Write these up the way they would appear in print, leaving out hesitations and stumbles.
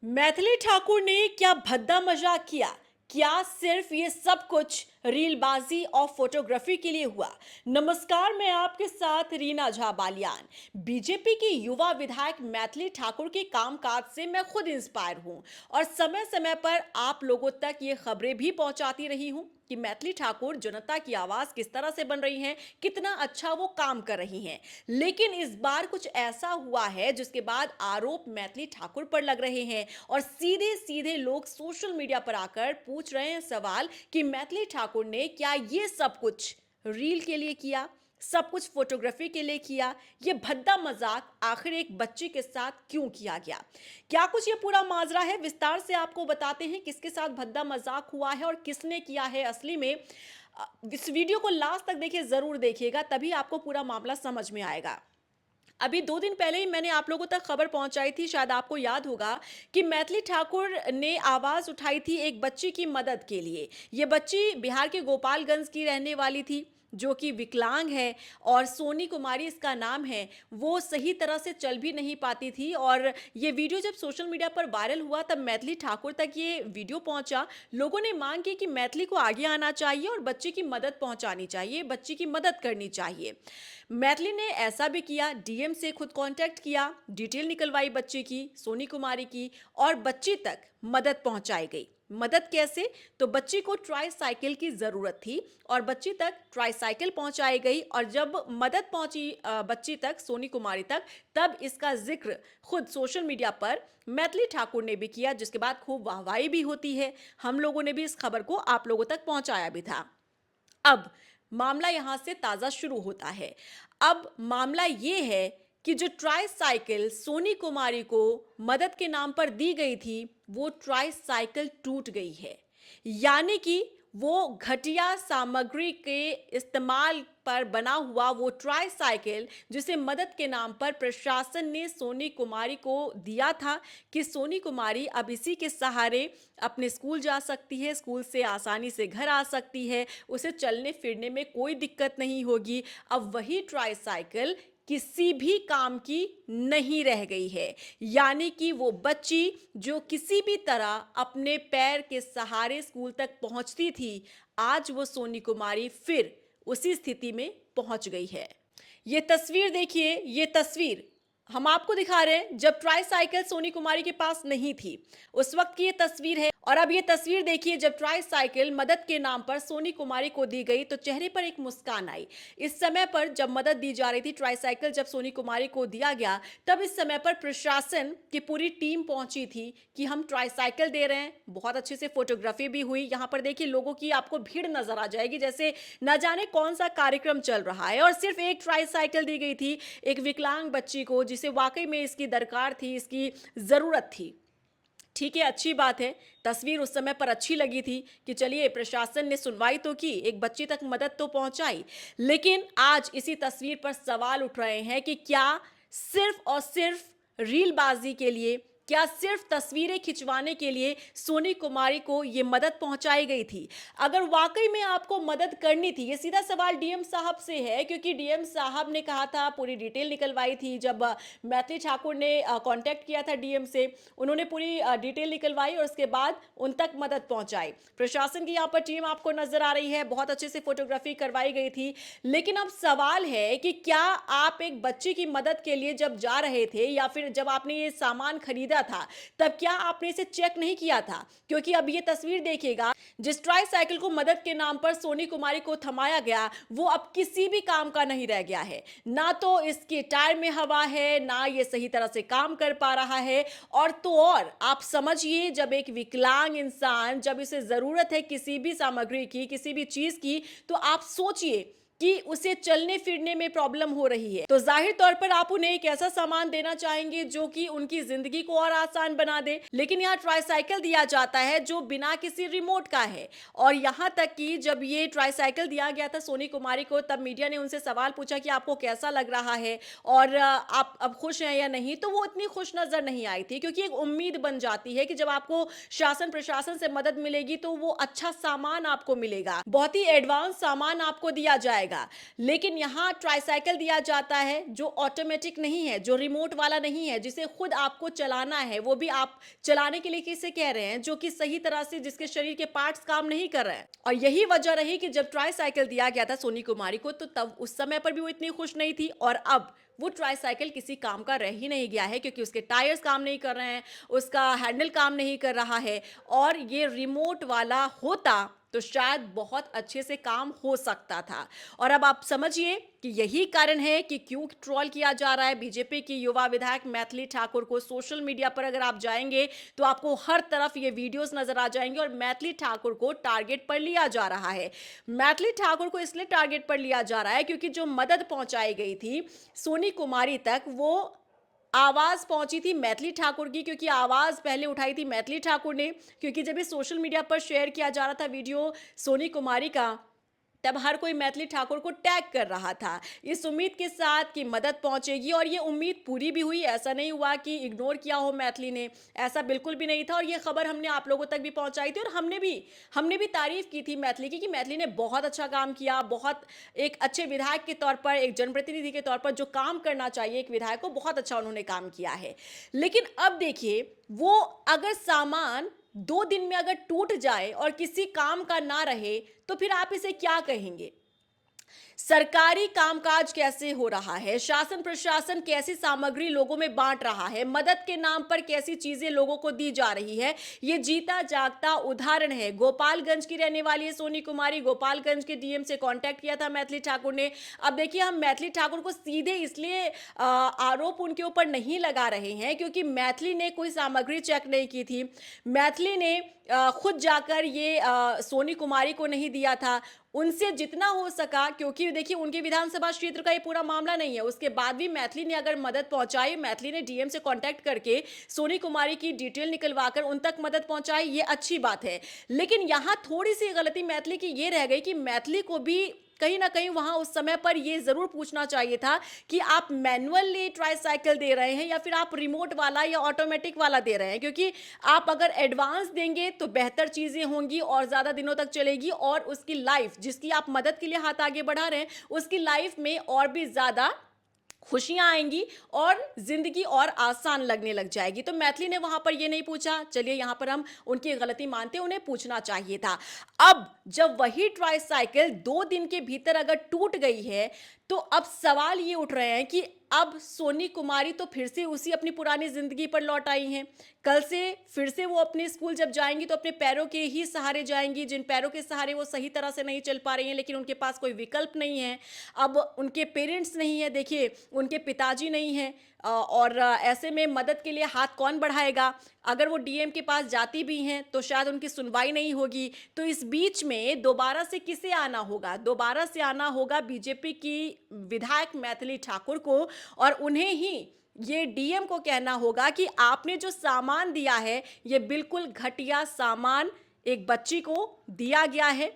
मैथिली ठाकुर ने क्या भद्दा मजाक किया? क्या सिर्फ ये सब कुछ रीलबाजी और फोटोग्राफी के लिए हुआ? नमस्कार, मैं आपके साथ रीना झा बालियान। बीजेपी की युवा विधायक मैथिली ठाकुर के कामकाज से मैं खुद इंस्पायर हूं और समय समय पर आप लोगों तक ये खबरें भी पहुंचाती रही हूं कि मैथिली ठाकुर जनता की आवाज किस तरह से बन रही हैं, कितना अच्छा वो काम कर रही हैं। लेकिन इस बार कुछ ऐसा हुआ है जिसके बाद आरोप मैथिली ठाकुर पर लग रहे हैं और सीधे सीधे लोग सोशल मीडिया पर आकर पूछ रहे हैं सवाल कि मैथिली ठाकुर ने क्या ये सब कुछ रील के लिए किया, सब कुछ फोटोग्राफी के लिए किया? ये भद्दा मजाक आखिर एक बच्ची के साथ क्यों किया गया? क्या कुछ ये पूरा माजरा है, विस्तार से आपको बताते हैं किसके साथ भद्दा मजाक हुआ है और किसने किया है असली में। इस वीडियो को लास्ट तक देखिए, जरूर देखिएगा, तभी आपको पूरा मामला समझ में आएगा। अभी 2 दिन पहले ही मैंने आप लोगों तक खबर पहुंचाई थी, शायद आपको याद होगा, कि मैथिली ठाकुर ने आवाज़ उठाई थी एक बच्ची की मदद के लिए। ये बच्ची बिहार के गोपालगंज की रहने वाली थी, जो कि विकलांग है और सोनी कुमारी इसका नाम है। वो सही तरह से चल भी नहीं पाती थी और ये वीडियो जब सोशल मीडिया पर वायरल हुआ तब मैथिली ठाकुर तक ये वीडियो पहुंचा। लोगों ने मांग की कि मैथिली को आगे आना चाहिए और बच्ची की मदद पहुंचानी चाहिए, बच्ची की मदद करनी चाहिए। मैथिली ने ऐसा भी किया, डीएम से खुद कांटेक्ट किया, डिटेल निकलवाई बच्ची की, सोनी कुमारी की, और बच्ची तक मदद पहुंचाई गई। मदद कैसे? तो बच्ची को ट्राईसाइकिल की जरूरत थी और बच्ची तक ट्राईसाइकिल पहुंचाई गई और जब मदद पहुंची बच्ची तक, सोनी कुमारी तक, तब इसका जिक्र खुद सोशल मीडिया पर मैथिली ठाकुर ने भी किया, जिसके बाद खूब वाहवाही भी होती है। हम लोगों ने भी इस खबर को आप लोगों तक पहुंचाया भी था। अब मामला यहां से ताजा शुरू होता है। अब मामला यह है कि जो ट्राईसाइकिल सोनी कुमारी को मदद के नाम पर दी गई थी, वो ट्राईसाइकिल टूट गई है। यानी कि वो घटिया सामग्री के इस्तेमाल पर बना हुआ वो ट्राईसाइकिल, जिसे मदद के नाम पर प्रशासन ने सोनी कुमारी को दिया था कि सोनी कुमारी अब इसी के सहारे अपने स्कूल जा सकती है, स्कूल से आसानी से घर आ सकती है, उसे चलने फिरने में कोई दिक्कत नहीं होगी। अब वही ट्राईसाइकिल किसी भी काम की नहीं रह गई है। यानी कि वो बच्ची जो किसी भी तरह अपने पैर के सहारे स्कूल तक पहुंचती थी, आज वो सोनी कुमारी फिर उसी स्थिति में पहुंच गई है। ये तस्वीर देखिए, ये तस्वीर हम आपको दिखा रहे हैं जब ट्राईसाइकिल सोनी कुमारी के पास नहीं थी, उस वक्त की ये तस्वीर है। और अब ये तस्वीर देखिए जब ट्राईसाइकिल मदद के नाम पर सोनी कुमारी को दी गई तो चेहरे पर एक मुस्कान आई। इस समय पर जब मदद दी जा रही थी, ट्राईसाइकिल जब सोनी कुमारी को दिया गया, तब इस समय पर प्रशासन की पूरी टीम पहुंची थी कि हम ट्राईसाइकिल दे रहे हैं। बहुत अच्छे से फोटोग्राफी भी हुई। यहाँ पर देखिए लोगों की आपको भीड़ नजर आ जाएगी, जैसे न जाने कौन सा कार्यक्रम चल रहा है। और सिर्फ एक ट्राईसाइकिल दी गई थी एक विकलांग बच्ची को, जिसे वाकई में इसकी दरकार थी, इसकी जरूरत थी। ठीक है, अच्छी बात है, तस्वीर उस समय पर अच्छी लगी थी कि चलिए प्रशासन ने सुनवाई तो की, एक बच्ची तक मदद तो पहुंचाई। लेकिन आज इसी तस्वीर पर सवाल उठ रहे हैं कि क्या सिर्फ और सिर्फ रीलबाजी के लिए, क्या सिर्फ तस्वीरें खिंचवाने के लिए सोनी कुमारी को यह मदद पहुंचाई गई थी? अगर वाकई में आपको मदद करनी थी, ये सीधा सवाल डीएम साहब से है, क्योंकि डीएम साहब ने कहा था, पूरी डिटेल निकलवाई थी। जब मैथिली ठाकुर ने कांटेक्ट किया था डीएम से, उन्होंने पूरी डिटेल निकलवाई और उसके बाद उन तक मदद पहुंचाई। प्रशासन की यहाँ पर टीम आपको नजर आ रही है, बहुत अच्छे से फोटोग्राफी करवाई गई थी। लेकिन अब सवाल है कि क्या आप एक बच्ची की मदद के लिए जब जा रहे थे या फिर जब आपने ये सामान खरीदा था, तब क्या आपने इसे चेक नहीं किया था? क्योंकि अब ये तस्वीर देखिएगा, जिस ट्राईसाइकिल को मदद के नाम पर सोनी कुमारी को थमाया गया, वो अब किसी भी काम का नहीं रह गया है। ना तो इसके टायर में हवा है, ना ये सही तरह से काम कर पा रहा है। और तो और आप समझिए, जब एक विकलांग इंसान, जब इसे जरूरत है किसी भी सामग्री की, किसी भी चीज की, तो आप सोचिए कि उसे चलने फिरने में प्रॉब्लम हो रही है, तो जाहिर तौर पर आप उन्हें एक ऐसा सामान देना चाहेंगे जो कि उनकी जिंदगी को और आसान बना दे। लेकिन यहाँ ट्राईसाइकिल दिया जाता है जो बिना किसी रिमोट का है। और यहाँ तक कि जब ये ट्राईसाइकिल दिया गया था सोनी कुमारी को, तब मीडिया ने उनसे सवाल पूछा कि आपको कैसा लग रहा है और आप अब खुश हैं या नहीं, तो वो इतनी खुश नजर नहीं आई थी। क्योंकि एक उम्मीद बन जाती है कि जब आपको शासन प्रशासन से मदद मिलेगी तो वो अच्छा सामान आपको मिलेगा, बहुत ही एडवांस सामान आपको दिया जाएगा। जाएगा। लेकिन यहाँ ट्राईसाइकिल दिया जाता है जो ऑटोमेटिक नहीं है, जो रिमोट वाला नहीं है, जिसे खुद आपको चलाना है, वो भी आप चलाने के लिए किसे कह रहे हैं, जो कि सही तरह से जिसके शरीर के पार्ट्स काम नहीं कर रहे हैं। और यही वजह रही कि जब ट्राईसाइकिल दिया गया था सोनी कुमारी को, तो तब उस समय पर भी वो इतनी खुश नहीं थी, और अब वो ट्राईसाइकिल किसी काम का रह ही नहीं गया है, क्योंकि उसके टायर्स काम नहीं कर रहे हैं, उसका हैंडल काम नहीं कर रहा है, और ये रिमोट वाला होता तो शायद बहुत अच्छे से काम हो सकता था। और अब आप समझिए कि यही कारण है कि क्यों ट्रोल किया जा रहा है बीजेपी की युवा विधायक मैथिली ठाकुर को। सोशल मीडिया पर अगर आप जाएंगे तो आपको हर तरफ ये वीडियोस नजर आ जाएंगे, और मैथिली ठाकुर को टारगेट पर लिया जा रहा है। मैथिली ठाकुर को इसलिए टारगेट पर लिया जा रहा है क्योंकि जो मदद पहुंचाई गई थी सोनी कुमारी तक, वो आवाज पहुंची थी मैथिली ठाकुर की, क्योंकि आवाज पहले उठाई थी मैथिली ठाकुर ने। क्योंकि जब ये सोशल मीडिया पर शेयर किया जा रहा था वीडियो सोनी कुमारी का, तब हर कोई मैथिली ठाकुर को टैग कर रहा था इस उम्मीद के साथ कि मदद पहुंचेगी, और ये उम्मीद पूरी भी हुई। ऐसा नहीं हुआ कि इग्नोर किया हो मैथिली ने, ऐसा बिल्कुल भी नहीं था। और ये खबर हमने आप लोगों तक भी पहुंचाई थी, और हमने भी तारीफ की थी मैथिली की, कि मैथिली ने बहुत अच्छा काम किया, बहुत एक अच्छे विधायक के तौर पर, एक जनप्रतिनिधि के तौर पर जो काम करना चाहिए एक विधायक को, बहुत अच्छा उन्होंने काम किया है। लेकिन अब देखिए, वो अगर सामान 2 दिन में अगर टूट जाए और किसी काम का ना रहे, तो फिर आप इसे क्या कहेंगे? सरकारी कामकाज कैसे हो रहा है, शासन प्रशासन कैसी सामग्री लोगों में बांट रहा है, मदद के नाम पर कैसी चीजें लोगों को दी जा रही है, ये जीता जागता उदाहरण है। गोपालगंज की रहने वाली है सोनी कुमारी, गोपालगंज के डीएम से कांटेक्ट किया था मैथिली ठाकुर ने। अब देखिए, हम मैथिली ठाकुर को सीधे इसलिए आरोप उनके ऊपर नहीं लगा रहे हैं क्योंकि मैथिली ने कोई सामग्री चेक नहीं की थी, मैथिली ने खुद जाकर ये सोनी कुमारी को नहीं दिया था। उनसे जितना हो सका, क्योंकि देखिए उनके विधानसभा क्षेत्र का ये पूरा मामला नहीं है, उसके बाद भी मैथिली ने अगर मदद पहुंचाई, मैथिली ने डीएम से कांटेक्ट करके सोनी कुमारी की डिटेल निकलवाकर उन तक मदद पहुंचाई, ये अच्छी बात है। लेकिन यहां थोड़ी सी गलती मैथिली की ये रह गई कि मैथिली को भी कहीं ना कहीं वहां उस समय पर यह जरूर पूछना चाहिए था कि आप मैनुअली ट्राईसाइकिल दे रहे हैं या फिर आप रिमोट वाला या ऑटोमेटिक वाला दे रहे हैं, क्योंकि आप अगर एडवांस देंगे तो बेहतर चीजें होंगी और ज्यादा दिनों तक चलेगी, और उसकी लाइफ, जिसकी आप मदद के लिए हाथ आगे बढ़ा रहे हैं, उसकी लाइफ में और भी ज्यादा खुशियां आएंगी और जिंदगी और आसान लगने लग जाएगी। तो मैथिली ने वहां पर ये नहीं पूछा। चलिए, यहां पर हम उनकी गलती मानते हैं, उन्हें पूछना चाहिए था। अब जब वही ट्राईसाइकिल 2 दिन के भीतर अगर टूट गई है, तो अब सवाल ये उठ रहे हैं कि अब सोनी कुमारी तो फिर से उसी अपनी पुरानी जिंदगी पर लौट आई हैं। कल से फिर से वो अपने स्कूल जब जाएंगी तो अपने पैरों के ही सहारे जाएंगी, जिन पैरों के सहारे वो सही तरह से नहीं चल पा रही हैं, लेकिन उनके पास कोई विकल्प नहीं है। अब उनके पेरेंट्स नहीं है, देखिए उनके पिताजी नहीं है, और ऐसे में मदद के लिए हाथ कौन बढ़ाएगा? अगर वो डीएम के पास जाती भी हैं तो शायद उनकी सुनवाई नहीं होगी। तो इस बीच में दोबारा से किसे आना होगा? दोबारा से आना होगा बीजेपी की विधायक मैथिली ठाकुर को, और उन्हें ही ये डीएम को कहना होगा कि आपने जो सामान दिया है ये बिल्कुल घटिया सामान एक बच्ची को दिया गया है,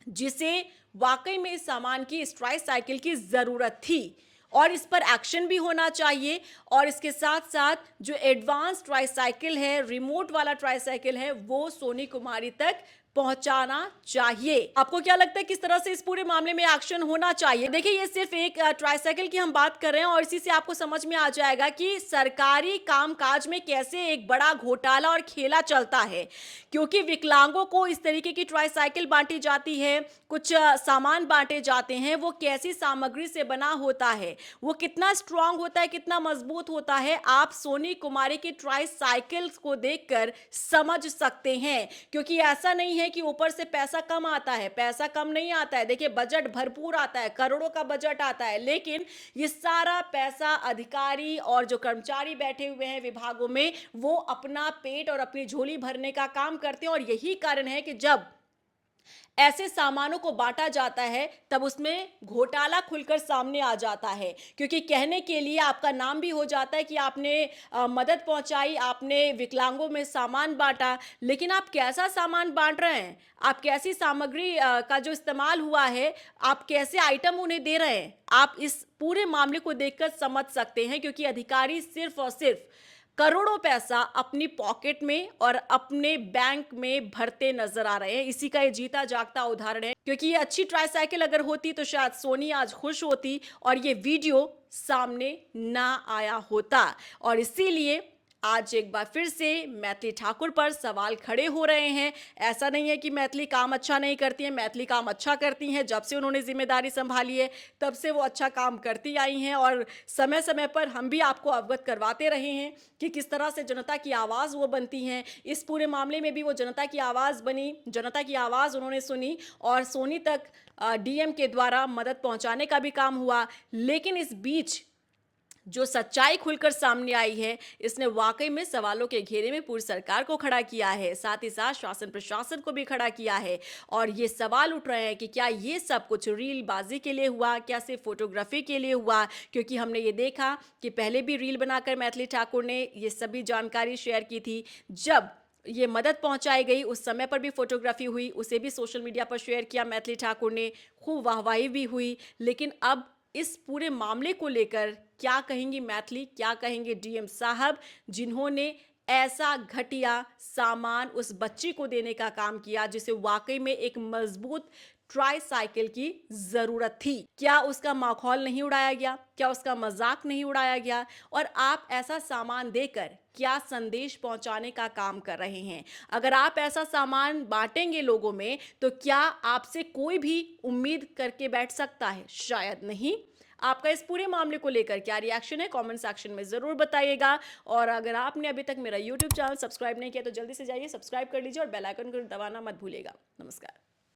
जिसे वाकई में इस सामान की, इस ट्राईसाइकिल की जरूरत थी, और इस पर एक्शन भी होना चाहिए। और इसके साथ साथ जो एडवांस ट्राईसाइकिल है, रिमोट वाला ट्राईसाइकिल है, वो सोनी कुमारी तक पहुंचाना चाहिए। आपको क्या लगता है किस तरह से इस पूरे मामले में एक्शन होना चाहिए? देखिए, ये सिर्फ एक ट्राईसाइकिल की हम बात कर रहे हैं, और इसी से आपको समझ में आ जाएगा कि सरकारी कामकाज में कैसे एक बड़ा घोटाला और खेला चलता है। क्योंकि विकलांगों को इस तरीके की ट्राईसाइकिल बांटी जाती है, कुछ सामान बांटे जाते हैं, वो कैसी सामग्री से बना होता है, वो कितना स्ट्रांग होता है, कितना मजबूत होता है, आप सोनी कुमारी की ट्राईसाइकिल को देखकर समझ सकते हैं। क्योंकि ऐसा नहीं है कि ऊपर से पैसा कम आता है, पैसा कम नहीं आता है। देखिए, बजट भरपूर आता है, करोड़ों का बजट आता है, लेकिन ये सारा पैसा अधिकारी और जो कर्मचारी बैठे हुए हैं विभागों में, वो अपना पेट और अपनी झोली भरने का काम करते हैं। और यही कारण है कि जब ऐसे सामानों को बांटा जाता है तब उसमें घोटाला खुलकर सामने आ जाता है, क्योंकि कहने के लिए आपका नाम भी हो जाता है कि आपने मदद पहुंचाई, आपने विकलांगों में सामान बांटा। लेकिन आप कैसा सामान बांट रहे हैं, आप कैसी सामग्री का जो इस्तेमाल हुआ है, आप कैसे आइटम उन्हें दे रहे हैं, आप इस पूरे मामले को देखकर समझ सकते हैं। क्योंकि अधिकारी सिर्फ और सिर्फ करोड़ों पैसा अपनी पॉकेट में और अपने बैंक में भरते नजर आ रहे हैं। इसी का ये जीता जागता उदाहरण है, क्योंकि ये अच्छी ट्राईसाइकिल अगर होती तो शायद सोनी आज खुश होती और ये वीडियो सामने ना आया होता। और इसीलिए आज एक बार फिर से मैथिली ठाकुर पर सवाल खड़े हो रहे हैं। ऐसा नहीं है कि मैथिली काम अच्छा नहीं करती हैं, मैथिली काम अच्छा करती हैं। जब से उन्होंने जिम्मेदारी संभाली है तब से वो अच्छा काम करती आई हैं और समय समय पर हम भी आपको अवगत करवाते रहे हैं कि किस तरह से जनता की आवाज़ वो बनती हैं। इस पूरे मामले में भी वो जनता की आवाज़ बनी, जनता की आवाज़ उन्होंने सुनी और सोनी तक डीएम के द्वारा मदद पहुंचाने का भी काम हुआ। लेकिन इस बीच जो सच्चाई खुलकर सामने आई है, इसने वाकई में सवालों के घेरे में पूरी सरकार को खड़ा किया है, साथ ही साथ शासन प्रशासन को भी खड़ा किया है। और ये सवाल उठ रहे हैं कि क्या ये सब कुछ रीलबाजी के लिए हुआ, क्या सिर्फ फोटोग्राफी के लिए हुआ? क्योंकि हमने ये देखा कि पहले भी रील बनाकर मैथिली ठाकुर ने ये सभी जानकारी शेयर की थी। जब ये मदद पहुंचाई गई उस समय पर भी फोटोग्राफी हुई, उसे भी सोशल मीडिया पर शेयर किया मैथिली ठाकुर ने, खूब वाहवाही भी हुई। लेकिन अब इस पूरे मामले को लेकर क्या कहेंगी मैथिली, क्या कहेंगे डीएम साहब, जिन्होंने ऐसा घटिया सामान उस बच्ची को देने का काम किया जिसे वाकई में एक मजबूत ट्राईसाइकिल की जरूरत थी? क्या उसका माखौल नहीं उड़ाया गया? क्या उसका मजाक नहीं उड़ाया गया? और आप ऐसा सामान देकर क्या संदेश पहुंचाने का काम कर रहे हैं? अगर आप ऐसा सामान बांटेंगे लोगों में तो क्या आपसे कोई भी उम्मीद करके बैठ सकता है? शायद नहीं। आपका इस पूरे मामले को लेकर क्या रिएक्शन है, कमेंट सेक्शन में ज़रूर बताइएगा। और अगर आपने अभी तक मेरा यूट्यूब चैनल सब्सक्राइब नहीं किया तो जल्दी से जाइए सब्सक्राइब कर लीजिए और बेल आइकन को दबाना मत भूलिएगा। नमस्कार।